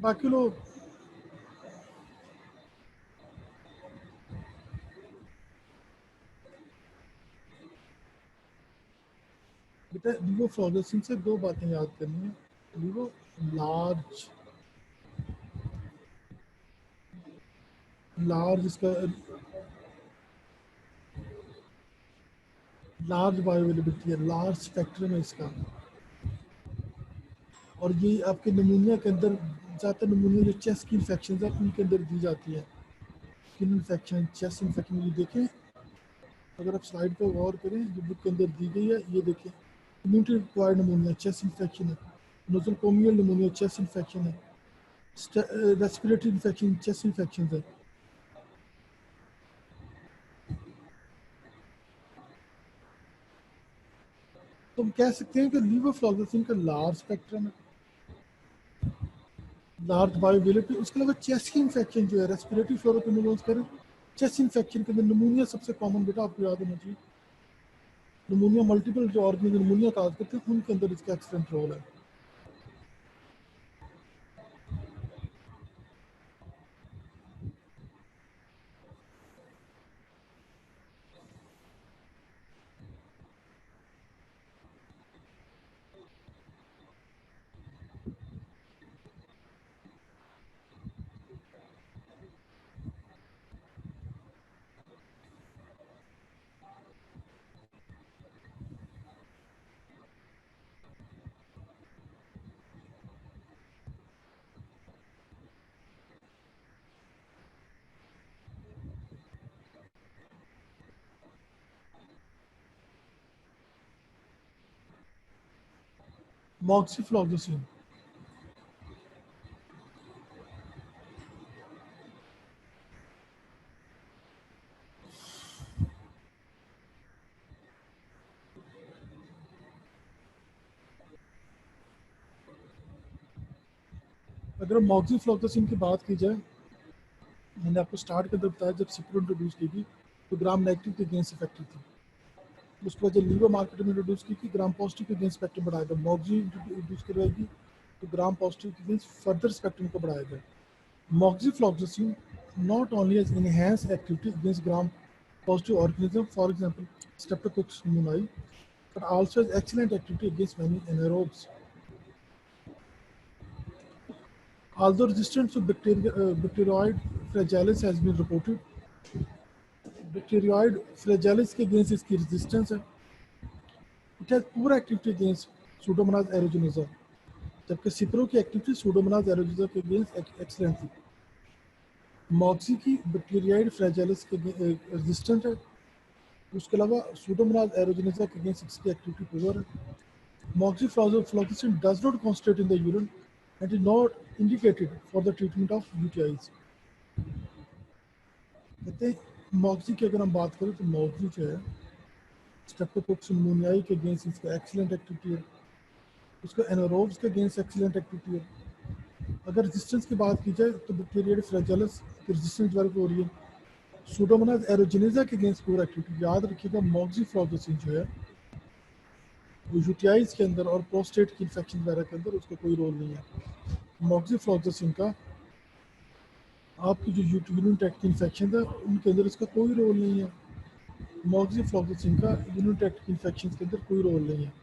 बाकी लोग बेटा लीवोफ्लोरोसिन से दो बातें याद करनी है। लीवो लार्ज लार्ज इसका लार्ज बायोअवेलेबिलिटी है, लार्ज स्पेक्ट्रम है इसका। और ये आपके नमूनिया के अंदर ज़्यादातर नमूनिया जो चेस्ट की इन्फेक्शन है उनके अंदर दी जाती है। स्किन इन्फेक्शन, चेस्ट इन्फेक्शन, ये देखें अगर आप स्लाइड पर गौर करें जो बुक के अंदर दी गई है, ये देखें इम्यूनिटी एक्वायर्ड नमूनिया चेस्ट इन्फेक्शन है, नोजोकोमियल नमूनिया चेस्ट इन्फेक्शन है, रेस्पिरेटरी इन्फेक्शन चेस्ट इन्फेक्शन है। तो हम कह सकते हैं कि लीवोफ्लोरोसिन का लार्ज स्पेक्ट्रम है, लार्ज बायोअवेलेबिलिटी। उसके अलावा चेस्ट की इन्फेक्शन जो है रेस्पिरेटरी फ्लोरोक्यूमुलोस करें, चेस्ट इन्फेक्शन के अंदर नमूनिया सबसे कॉमन बेटा आपको याद होना चाहिए। नमूनिया मल्टीपल जो ऑर्गेनिक नमूनिया काज करते हैं उनके अंदर इसका एक्सीडेंट रोल है। मॉक्सिफ्लोक्सासिन अगर मॉक्सिफ्लोक्सासिन की बात की जाए, मैंने आपको स्टार्ट के अंदर बताया जब सिप्रो इंट्रोड्यूस की थी तो ग्राम नेगेटिव के अगेंस्ट इफेक्टिव थी। उसके बाद जब लीवर मार्केट में इंट्रोड्यूस की थी ग्राम पॉजिटिव के अगेंस्ट स्पेक्ट्रम बढ़ाया था। मॉक्सी इंट्रोड्यूस करवाएगी तो ग्राम पॉजिटिव के अगेंस्ट फर्दर स्पेक्ट्रम को बढ़ाया गया। मॉक्सिफ्लोक्सासिन not only has enhanced activity against gram positive organisms, for example Streptococcus pneumoniae, but also has excellent activity against many anaerobes. Although resistance to bacteroid fragilis has been reported, bacteroid fragilis के against इसकी resistance है, it has poor activity against Pseudomonas aeruginosa, जबकि Cipro की activity Pseudomonas aeruginosa के against excellent थी। Moxie की बैक्टीरियाइड फ्लैजेलस के resistant है, उसके अलावा सूडोमोनास एरोजेनेसा के अगेंस्ट इसकी एक्टिविटी पुअर है। Moxifloxacin does not concentrate in the urine and is not indicated for the treatment of UTIs. कहते हैं मॉक्सी की अगर हम बात करें तो मॉक्सी जो है स्ट्रेप्टोकोकस निमोनियाई के अगेंस्ट इसका एक्सीलेंट एक्टिविटी है, उसका एनारोब्स के अगेंस्ट एक्सीलेंट एक्टिविटी है। अगर रेजिस्टेंस की बात की जाए तो बैक्टीरिया फ्लैजेलस की रेजिस्टेंस डेवलप हो रही है। सूडोमोनास एरोजेनेसा के अगेंस्ट पूरा एक्टिविटी। याद रखिएगा मॉक्सिफ्लोक्सासिन जो है वो यूटीआईज के अंदर और प्रोस्टेट की इन्फेक्शन वगैरह के अंदर उसका कोई रोल नहीं है। मॉक्सिफ्लोक्सासिन का आपकी जो यूरिन ट्रैक्ट की इन्फेक्शन है उनके अंदर इसका कोई रोल नहीं है। मॉक्सिफ्लोक्सासिन का यूरिन ट्रैक्ट की इन्फेक्शन के अंदर कोई रोल नहीं है।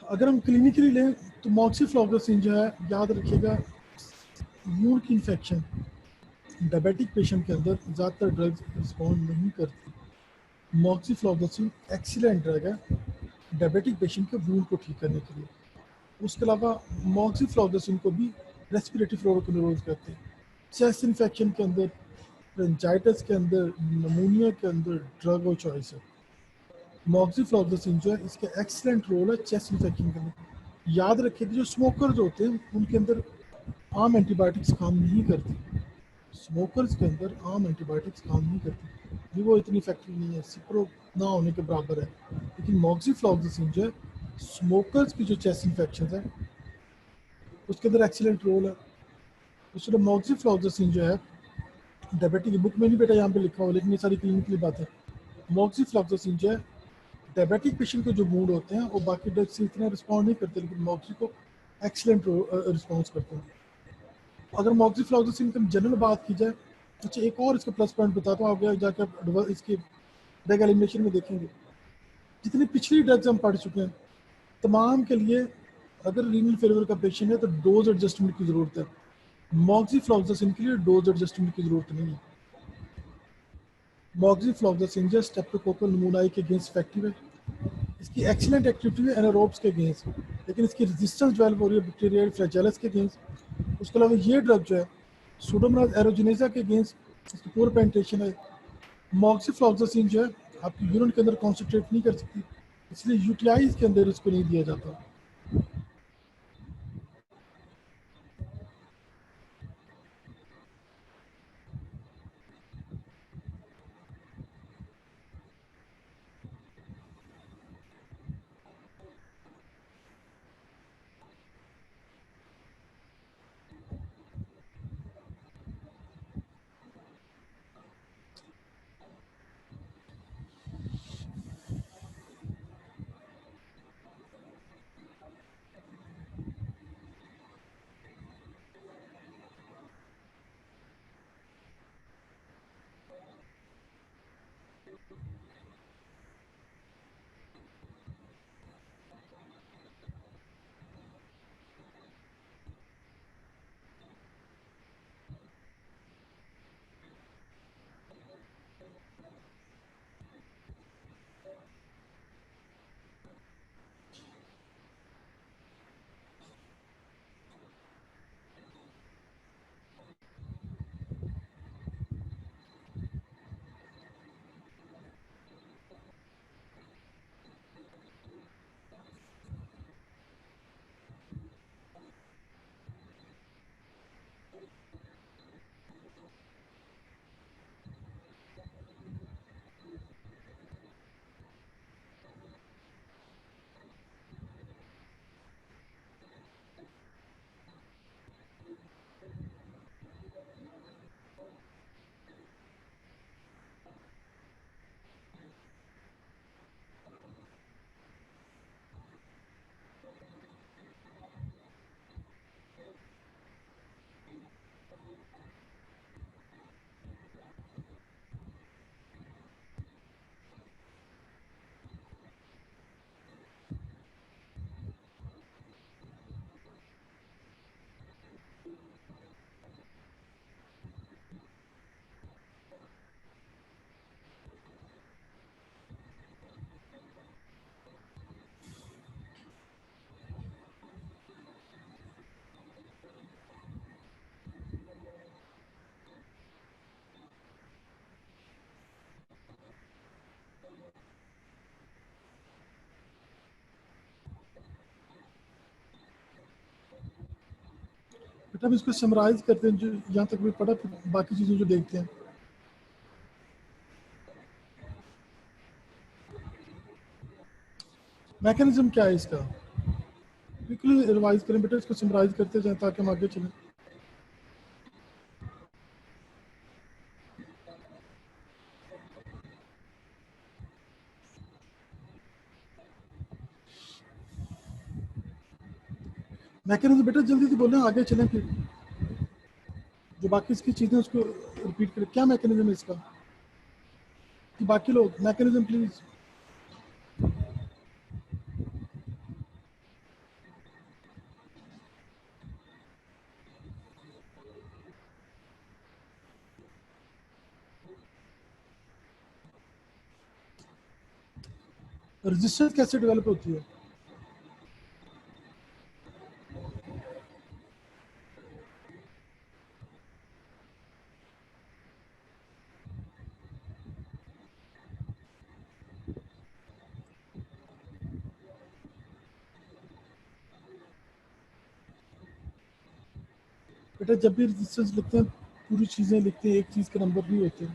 अगर हम क्लिनिकली लें तो मॉक्सिफ्लोक्सासिन जो है याद रखिएगा वूंड की इन्फेक्शन डायबिटिक पेशेंट के अंदर ज़्यादातर ड्रग्स रिस्पॉन्ड नहीं करती। मॉक्सिफ्लोक्सासिन एक्सीलेंट ड्रग है डायबिटिक पेशेंट के वूंड को ठीक करने के लिए। उसके अलावा मॉक्सिफ्लोक्सासिन को भी रेस्पिरेटरी फ्लोरोक्यूमुलोस कहते हैं। चेस्ट इन्फेक्शन के अंदर, ब्रोंकाइटिस के अंदर, नमूनिया के अंदर ड्रग और चॉइस है। मॉक्सिफ्लोक्सासिन जो है इसका एक्सीलेंट रोल है चेस्ट इन्फेक्शन के अंदर। याद रखिए कि जो स्मोकर्स होते हैं उनके अंदर आम एंटीबायोटिक्स काम नहीं करती। स्मोकर्स के अंदर आम एंटीबायोटिक्स काम नहीं करती, भी वो इतनी इफेक्टिव नहीं है, सिप्रो ना होने के बराबर है। लेकिन मॉक्सिफ्लोक्सासिन जो है स्मोकर्स की जो चेस्ट इन्फेक्शन है उसके अंदर एक्सीलेंट रोल है। उसके मॉक्सिफ्लोक्सासिन जो है डायबिटिक बुक में नहीं बेटा यहाँ पे लिखा हुआ, लेकिन ये सारी क्लिनिकली बात है। मॉक्सिफ्लोक्सासिन जो है डायबिटिक पेशेंट के जो वूंड होते हैं वो बाकी ड्रग से इतना रिस्पॉन्ड नहीं करते, लेकिन मॉक्सी को एक्सीलेंट रिस्पॉन्स करते हैं। अगर मॉक्सिफ्लॉक्सासिन की जनरल बात की जाए, अच्छा एक और इसका प्लस पॉइंट बताता हूँ, आगे जाके आप इसके ड्रग एलिमिनेशन में देखेंगे। जितनी पिछली ड्रग्स हम पढ़ चुके हैं तमाम के लिए अगर रीनल फेलियर का पेशेंट है तो डोज एडजस्टमेंट की ज़रूरत है। मॉक्सिफ्लॉक्सासिन के लिए डोज एडजस्टमेंट की ज़रूरत नहीं है। मॉक्सिफ्लॉक्सासिन जो स्ट्रेप्टोकोकल निमोनियाई के अगेंस्ट इफेक्टिव है, इसकी एक्सीलेंट एक्टिविटी है एनारोब्स के अगेंस्ट, लेकिन इसकी रेजिस्टेंस डेवलप हो रही है बैक्टीरियल फ्लैजेलस के अगेंस्ट। उसके अलावा ये ड्रग जो है सूडोमोनास एरोजिनेजा के अगेंस्ट इसकी पूरा पेनिट्रेशन है। मॉक्सिफ्लॉक्सासिन जो है आपकी यूरिन के अंदर कॉन्सेंट्रेट नहीं कर सकती, इसलिए यूटिलाइज के अंदर इसको नहीं दिया जाता। बेटा हम इसको समराइज करते हैं, जो यहाँ तक भी पढ़ा, फिर बाकी चीज़ें जो देखते हैं। मैकेनिज्म क्या है इसका, बिल्कुल रिवाइज करें बेटा, इसको समराइज करते जाएं ताकि हम आगे चलें। मैकेनिज्म बेटा जल्दी से बोलें, आगे चलें, फिर जो बाकी इसकी चीज़ें उसको रिपीट करें। क्या मैकेनिज्म है इसका, कि बाकी लोग मैकेनिज्म प्लीज। रेजिस्टेंस कैसे डेवलप होती है? बेटा जब भी रेजिस्टेंस लिखते हैं पूरी चीज़ें लिखते हैं, एक चीज़ के नंबर नहीं होते।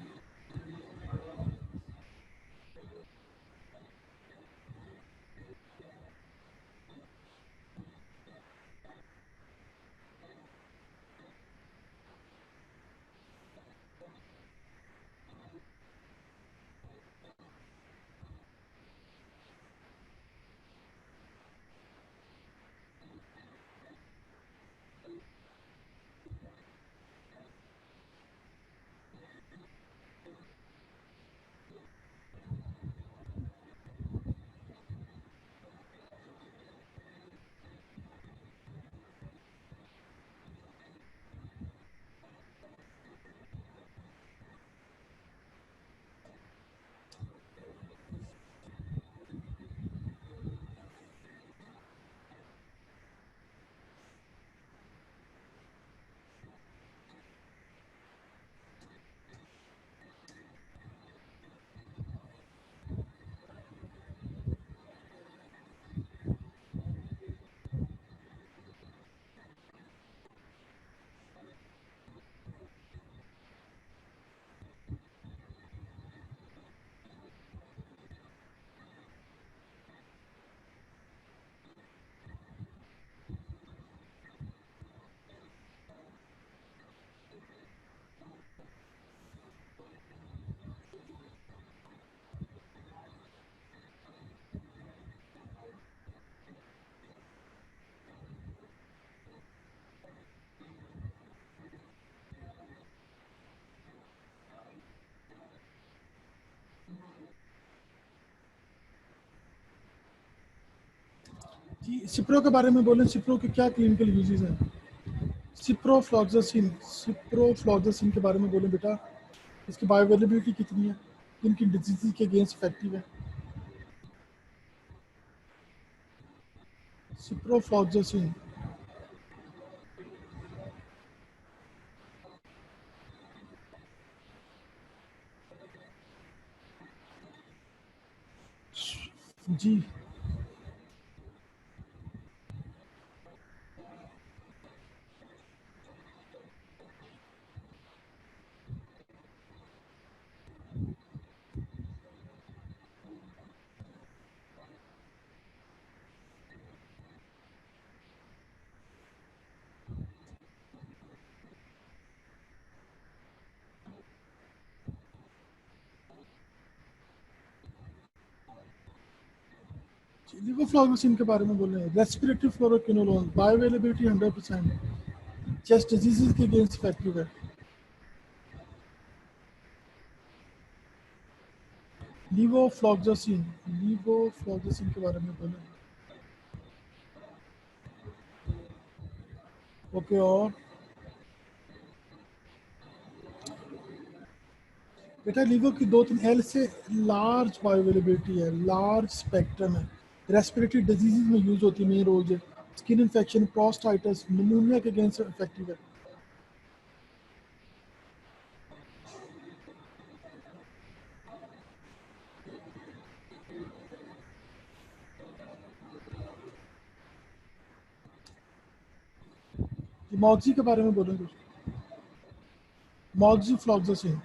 जी, सिप्रो के बारे में बोलें, सिप्रो के क्या क्लिनिकल यूजेस हैं? सिप्रोफ्लॉक्सासिन के बारे में बोलें बेटा, इसकी बायोअवेलेबिलिटी कितनी है, किन किन डिजीज के अगेंस्ट इफेक्टिव है? सिप्रोफ्लॉक्सासिन जी, लिवोफ्लॉक्सासिन के बारे में बोल रहे हैं। Respiratory fluoroquinolone bioavailability 100%, chest disease के अगेंस्ट इफेक्टिव है। लिवोफ्लॉक्सासिन के बारे में बोलें। ओके, और बेटा लीवर की 2-3 एल से लार्ज बायोअवेलेबिलिटी है, लार्ज स्पेक्ट्रम है, रेस्पिरेटरी डिजीज में यूज होती है, मेन रोल है, स्किन इन्फेक्शन, प्रोस्टाइटिस, निमोनिया के अगेंस्ट इफेक्टिव है। मॉक्सी के बारे में बोलें कुछ। मॉक्सी फ्लॉक्सासिन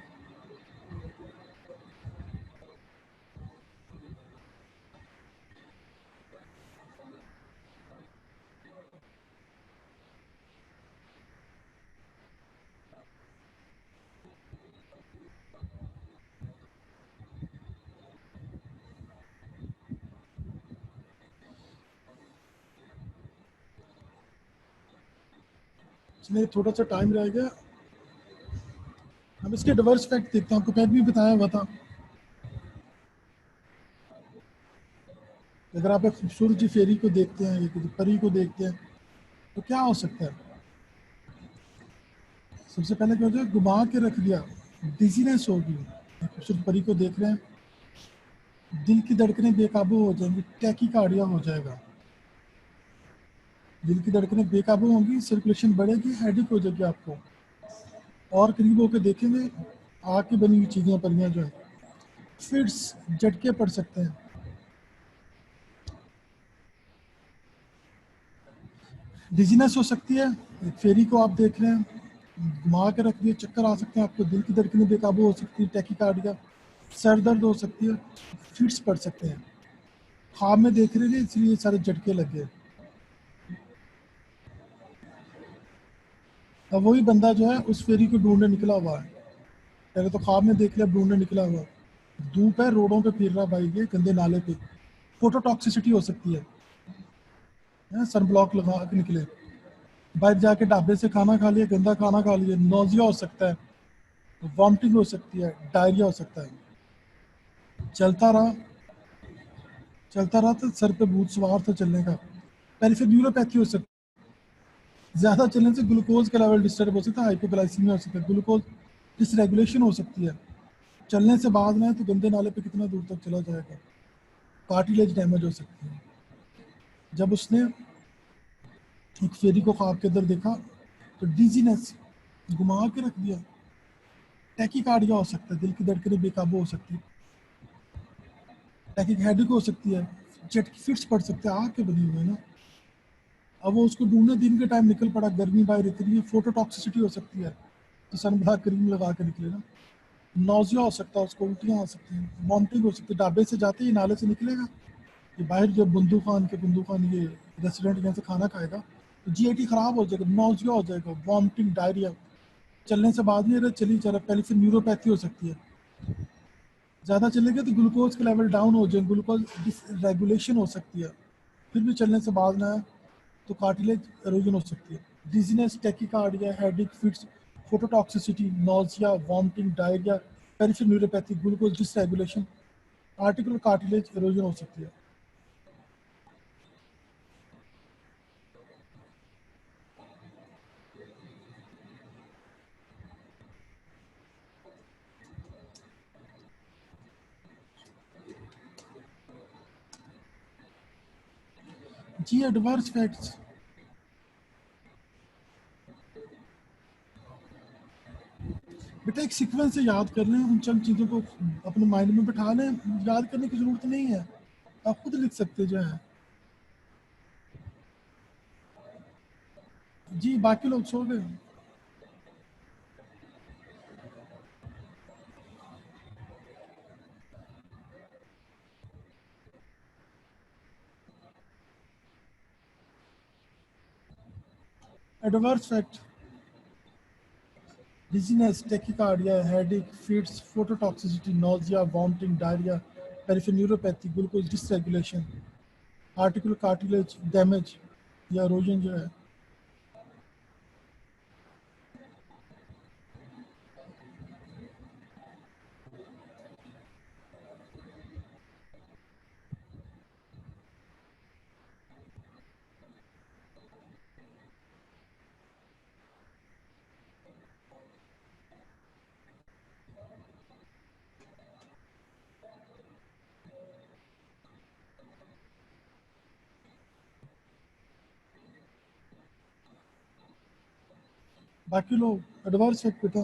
इसमें थोड़ा सा टाइम रह गया, हम इसके डिवर्स फैक्ट देखते हैं। आपको पहले भी बताया हुआ था, अगर आप एक खूबसूरत सी फेरी को देखते हैं, एक परी को देखते हैं, तो क्या हो सकता है? सबसे पहले क्या हो जाए, घुमा के रख दिया, डिजीनेस होगी। एक खूबसूरत परी को देख रहे हैं, दिल की धड़कनें बेकाबू हो जाएंगी, टैकीकार्डिया हो जाएगा, दिल की धड़कनें बेकाबू होंगी, सर्कुलेशन बढ़ेगी, हेडेक हो जाएगी आपको। और करीब होकर देखेंगे, आग की बनी हुई चीज़ें परियां जो है, फिट्स, झटके पड़ सकते हैं, डिजीनेस हो सकती है। एक फेरी को आप देख रहे हैं, घुमा के रख दिए, चक्कर आ सकते हैं आपको, दिल की धड़कनें बेकाबू हो सकती है, टैकीकार्डिया, सर दर्द हो सकती है, फिट्स पड़ सकते हैं। ख्वाब में देख रहे हैं इसलिए सारे झटके लग गए। अब वही बंदा जो है उस फेरी को ढूंढने निकला हुआ है, पहले तो ख्वाब में देख लिया, ढूंढने निकला हुआ है, धूप है, रोडों पे फिर रहा भाई, ये गंदे नाले पे, फोटोटॉक्सिसिटी हो सकती है, सन ब्लॉक लगा के निकले, बाहर जाके ढाबे से खाना खा लिया, गंदा खाना खा लिया, नोजिया हो सकता है, वॉमिटिंग हो सकती है, डायरिया हो सकता है। चलता रहा, चलता रहा तो सर पे भूत सवार था चलने का, पहले फिर न्यूरोपैथी हो सकती है, ज़्यादा चलने से ग्लूकोज का लेवल डिस्टर्ब हो सकता है, हाइपोग्लाइसीमिया हो सकता है, ग्लूकोज डिसरेगुलेशन हो सकती है। चलने से बाद में तो गंदे नाले पे कितना दूर तक चला जाएगा, कार्टिलेज डैमेज हो सकती है। जब उसने एक फेरी को ख्वाब के अंदर देखा तो डिजीनेस, घुमा के रख दिया, टैकीकार्डिया हो सकता है, दिल की धड़कनें बेकाबू हो सकती है, टैकिक हेडेक हो सकती है, जेट की फिट्स पड़ सकते हैं, आग के बनी हुई है ना। अब वो उसको ढूंढने दिन के टाइम निकल पड़ा, गर्मी बाहर इतनी है, फोटोटॉक्सिसिटी हो सकती है, तो सन ब्लॉक क्रीम लगा के निकले ना। नौजिया हो सकता है, उसको उल्टियाँ हो सकती हैं, वॉमिटिंग हो सकती है, ढाबे से जाते ही नाले से निकलेगा, ये बाहर जब बंदू खान ये रेस्टोरेंट यहाँ से खाना खाएगा तो जीआईटी खराब हो जाएगा, नौजिया हो जाएगा, वॉमिटिंग, डायरिया, चलने से बाद में अगर चली चला, पहले फिर न्यूरोपैथी हो सकती है, ज़्यादा चलेगा तो ग्लूकोज का लेवल डाउन हो जाए, ग्लूकोज डिसरेगुलेशन हो सकती है, फिर भी चलने से बाद में तो कार्टिलेज एरोजन हो सकती है, dizziness, tachycardia, headache, fits, phototoxicity, nausea, vomiting, diarrhoea, peripheral neuropathy, glucose dysregulation, articular cartilage erosion हो सकती है। जी एडवर्स फैक्ट्स, बेटा एक सीक्वेंस से याद कर लें, उन चंद चीज़ों को अपने माइंड में बिठा लें, याद करने की ज़रूरत नहीं है, आप खुद लिख सकते जो है। जी बाकी लोग सो गए। Adverse fact, dizziness, tachycardia, headache, fits, phototoxicity, nausea, vomiting, diarrhea, peripheral neuropathy, glucose dysregulation, articular cartilage damage या erosion जो है। बाकी लोग एडवर्स फैक्ट बेटा